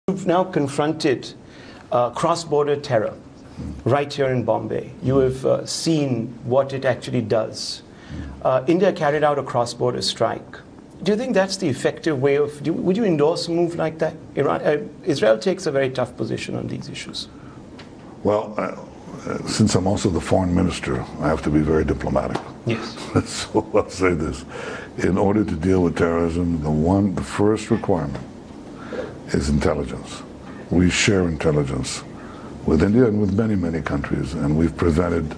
You've now confronted cross-border terror right here in Bombay. You have seen what it actually does. India carried out a cross-border strike. Do you think that's the effective way of, would you endorse a move like that? Israel takes a very tough position on these issues. Well, since I'm also the foreign minister, I have to be very diplomatic. Yes. So I'll say this. In order to deal with terrorism, the first requirement is intelligence. We share intelligence with India and with many, many countries, and we've prevented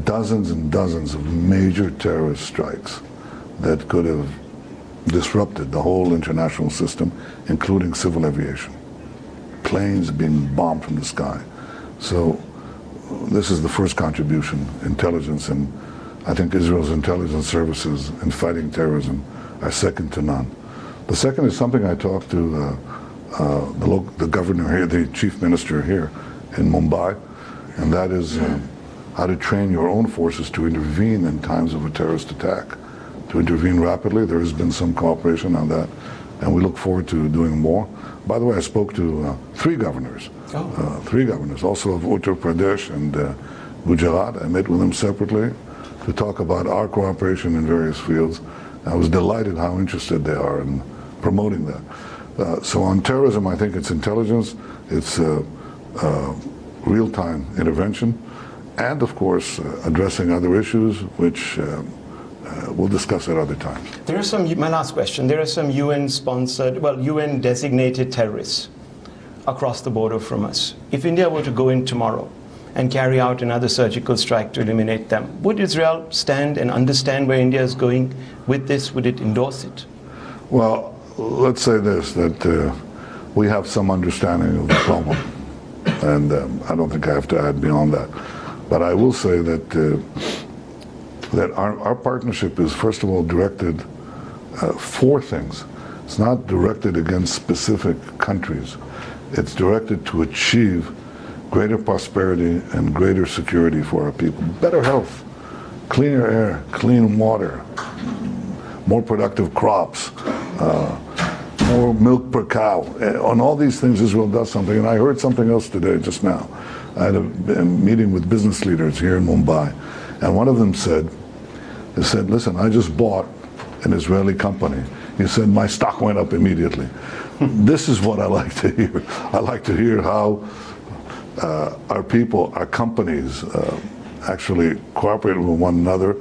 dozens and dozens of major terrorist strikes that could have disrupted the whole international system, including civil aviation. Planes being bombed from the sky. So this is the first contribution, intelligence, and I think Israel's intelligence services in fighting terrorism are second to none. The second is something I talked to the governor here, the chief minister here in Mumbai, and that is how to train your own forces to intervene in times of a terrorist attack, to intervene rapidly. There has been some cooperation on that, and we look forward to doing more. By the way, I spoke to three governors, also of Uttar Pradesh and Gujarat. I met with them separately to talk about our cooperation in various fields. I was delighted how interested they are in promoting that. So on terrorism, I think it's intelligence, it's real-time intervention, and of course addressing other issues which we'll discuss at other times. There are some, my last question, there are some UN-sponsored, well, UN-designated terrorists across the border from us. If India were to go in tomorrow and carry out another surgical strike to eliminate them, would Israel stand and understand where India is going with this? Would it endorse it? Well, let's say this, that we have some understanding of the problem, and I don't think I have to add beyond that. But I will say that that our partnership is, first of all, directed for things. It's not directed against specific countries. It's directed to achieve greater prosperity and greater security for our people. Better health, cleaner air, clean water, more productive crops, more milk per cow. On all these things, Israel does something. And I heard something else today, just now. I had a meeting with business leaders here in Mumbai, and one of them said, listen, I just bought an Israeli company. He said, my stock went up immediately. This is what I like to hear. I like to hear how our people, our companies, actually cooperate with one another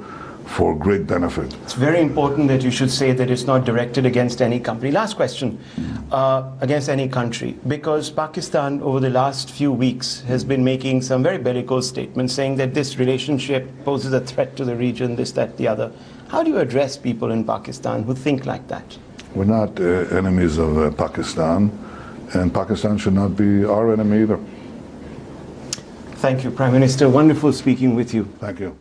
for great benefit. It's very important that you should say that it's not directed against any company. Last question, against any country, because Pakistan over the last few weeks has been making some very bellicose statements saying that this relationship poses a threat to the region, this, that, the other. How do you address people in Pakistan who think like that? We're not enemies of Pakistan, and Pakistan should not be our enemy either. Thank you, Prime Minister. Wonderful speaking with you. Thank you.